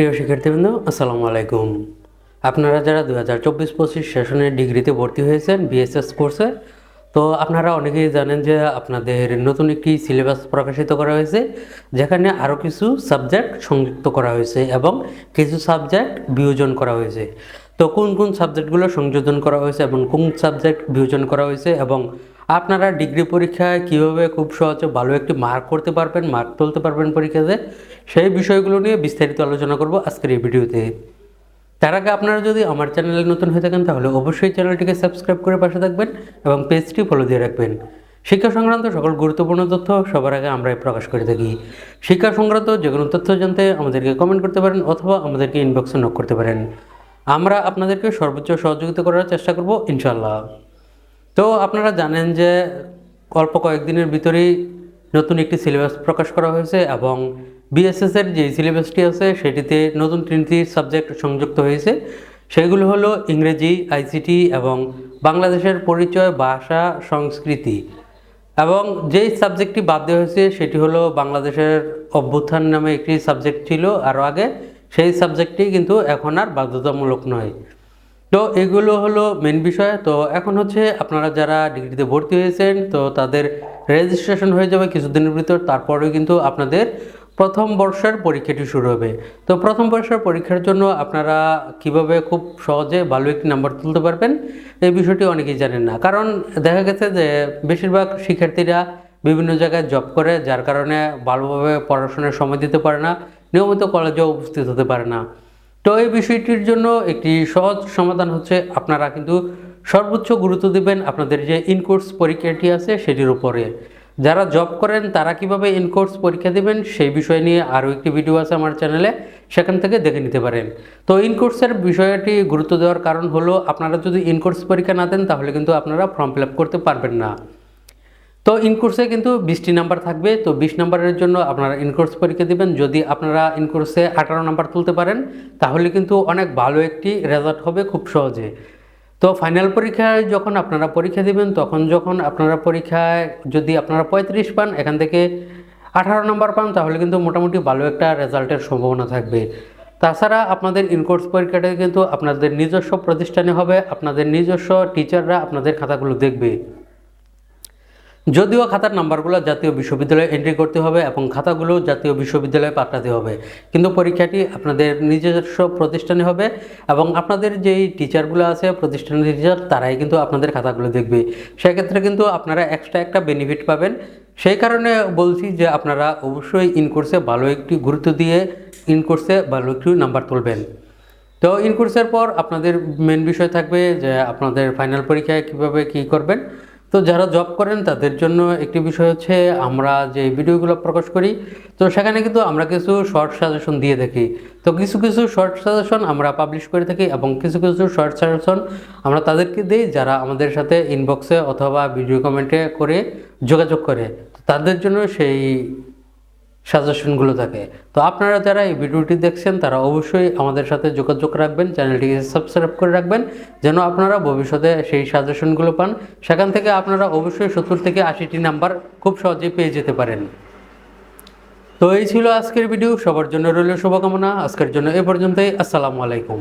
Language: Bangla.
প্রিয় শিক্ষার্থীবৃন্দ, আসসালামু আলাইকুম। আপনারা যারা 2024-25 সেশনে ডিগ্রিতে ভর্তি হয়েছেন বিএসএস কোর্সে, তো আপনারা অনেকেই জানেন যে আপনাদের নতুন একটি সিলেবাস প্রকাশিত করা হয়েছে, যেখানে আরও কিছু সাবজেক্ট সংযুক্ত করা হয়েছে এবং কিছু সাবজেক্ট বিয়োজন করা হয়েছে। তো কোন কোন সাবজেক্টগুলো সংযোজন করা হয়েছে এবং কোন সাবজেক্ট বিয়োজন করা হয়েছে এবং আপনারা ডিগ্রি পরীক্ষায় কীভাবে খুব সহজে ভালো একটি মার্ক করতে পারবেন, মার্ক তুলতে পারবেন পরীক্ষাতে, সেই বিষয়গুলো নিয়ে বিস্তারিত আলোচনা করব আজকের এই ভিডিওতে। তার আগে আপনারা যদি আমার চ্যানেলে নতুন হয়ে থাকেন তাহলে অবশ্যই চ্যানেলটিকে সাবস্ক্রাইব করে পাশে থাকবেন এবং পেজটি ফলো দিয়ে রাখবেন। শিক্ষা সংক্রান্ত সকল গুরুত্বপূর্ণ তথ্য সবার আগে আমরাই প্রকাশ করে থাকি। শিক্ষা সংক্রান্ত যে কোনো তথ্য জানতে আমাদেরকে কমেন্ট করতে পারেন অথবা আমাদেরকে ইনবক্সে নক করতে পারেন। আমরা আপনাদেরকে সর্বোচ্চ সহযোগিতা করার চেষ্টা করব ইনশাল্লাহ। তো আপনারা জানেন যে অল্প কয়েকদিনের ভিতরেই নতুন একটি সিলেবাস প্রকাশ করা হয়েছে এবং বিএসএসের যে সিলেবাসটি আছে সেটিতে নতুন 3টি সাবজেক্ট সংযুক্ত হয়েছে। সেগুলো হলো ইংরেজি, আইসিটি এবং বাংলাদেশের পরিচয়, ভাষা, সংস্কৃতি। এবং যেই সাবজেক্টটি বাদ দেওয়া হয়েছে সেটি হলো বাংলাদেশের অভ্যুত্থান নামে একটি সাবজেক্ট ছিল আরও আগে, সেই সাবজেক্টটি কিন্তু এখন আর বাধ্যতামূলক নয়। তো এগুলো হলো মেন বিষয়। তো এখন হচ্ছে আপনারা যারা ডিগ্রিতে ভর্তি হয়েছেন তো তাদের রেজিস্ট্রেশন হয়ে যাবে কিছুদিনের ভিতর, তারপরে কিন্তু আপনাদের প্রথম বর্ষের পরীক্ষাটি শুরু হবে। তো প্রথম বর্ষের পরীক্ষার জন্য আপনারা কিভাবে খুব সহজে ভালো একটি নাম্বার তুলতে পারবেন এই বিষয়টি অনেকেই জানেন না, কারণ দেখা গেছে যে বেশিরভাগ শিক্ষার্থীরা বিভিন্ন জায়গায় জব করে, যার কারণে ভালোভাবে পড়াশোনার সময় দিতে পারে না, নিয়মিত কলেজেও উপস্থিত হতে পারে না। তো এই বিষয়টির জন্য একটি সহজ সমাধান হচ্ছে আপনারা কিন্তু সর্বোচ্চ গুরুত্ব দেবেন আপনাদের যে ইনকোর্স পরীক্ষাটি আছে সেটির উপরে। যারা জব করেন তারা কিভাবে ইনকোর্স পরীক্ষা দেবেন সেই বিষয় নিয়ে আরও একটি ভিডিও আছে আমার চ্যানেলে, সেখান থেকে দেখে নিতে পারেন। তো ইনকোর্সের বিষয়টি গুরুত্ব দেওয়ার কারণ হলো আপনারা যদি ইনকোর্স পরীক্ষা না দেন তাহলে কিন্তু আপনারা ফর্ম ফিল আপ করতে পারবেন না। তো ইনকোর্সে কিন্তু 20টি নাম্বার থাকবে। তো 20 নাম্বারের জন্য আপনারা ইনকোর্স পরীক্ষা দেবেন। যদি আপনারা ইনকোর্সে 18 নাম্বার তুলতে পারেন তাহলে কিন্তু অনেক ভালো একটি রেজাল্ট হবে খুব সহজে। তো ফাইনাল পরীক্ষায় যখন আপনারা পরীক্ষা দেবেন তখন যখন আপনারা পরীক্ষায় যদি আপনারা 35 পান, এখান থেকে 18 নাম্বার পান, তাহলে কিন্তু মোটামুটি ভালো একটা রেজাল্টের সম্ভাবনা থাকবে। তাছাড়া আপনাদের ইনকোর্স পরীক্ষাটা কিন্তু আপনাদের নিজস্ব প্রতিষ্ঠানে হবে, আপনাদের নিজস্ব টিচাররা আপনাদের খাতাগুলো দেখবে। যদিও খাতার নাম্বারগুলো জাতীয় বিশ্ববিদ্যালয়ে এন্ট্রি করতে হবে এবং খাতাগুলো জাতীয় বিশ্ববিদ্যালয়ে পাঠাতে হবে, কিন্তু পরীক্ষাটি আপনাদের নিজস্ব প্রতিষ্ঠানে হবে এবং আপনাদের যেই টিচারগুলো আছে প্রতিষ্ঠানের টিচার তারাই কিন্তু আপনাদের খাতাগুলো দেখবে। সেক্ষেত্রে কিন্তু আপনারা এক্সট্রা একটা বেনিফিট পাবেন। সেই কারণে বলছি যে আপনারা অবশ্যই ইনকোর্সে ভালো একটি গুরুত্ব দিয়ে ইনকোর্সে ভালো একটু নাম্বার তুলবেন। তো ইনকোর্সের পর আপনাদের মেন বিষয় থাকবে যে আপনাদের ফাইনাল পরীক্ষায় কীভাবে কী করবেন। তো যারা জব করেন তাদের জন্য একটি বিষয় হচ্ছে আমরা যে ভিডিওগুলো প্রকাশ করি তো সেখানে কিন্তু আমরা কিছু শর্ট সাজেশন দিয়ে থাকি। তো কিছু কিছু শর্ট সাজেশন আমরা পাবলিশ করে থাকি এবং কিছু কিছু শর্ট সাজেশন আমরা তাদেরকে দিই যারা আমাদের সাথে ইনবক্সে অথবা ভিডিও কমেন্টে করে যোগাযোগ করে, তাদের জন্য সেই সাজেশনগুলো থাকে। তো আপনারা যারা এই ভিডিওটি দেখছেন তারা অবশ্যই আমাদের সাথে যোগাযোগ রাখবেন, চ্যানেলটিকে সাবস্ক্রাইব করে রাখবেন যেন আপনারা ভবিষ্যতে সেই সাজেশনগুলো পান। সেখান থেকে আপনারা অবশ্যই 70 থেকে 80টি নাম্বার খুব সহজেই পেয়ে যেতে পারেন। তো এই ছিল আজকের ভিডিও, সবার জন্য রইল শুভকামনা। আজকের জন্য এ পর্যন্তই। আসসালামু আলাইকুম।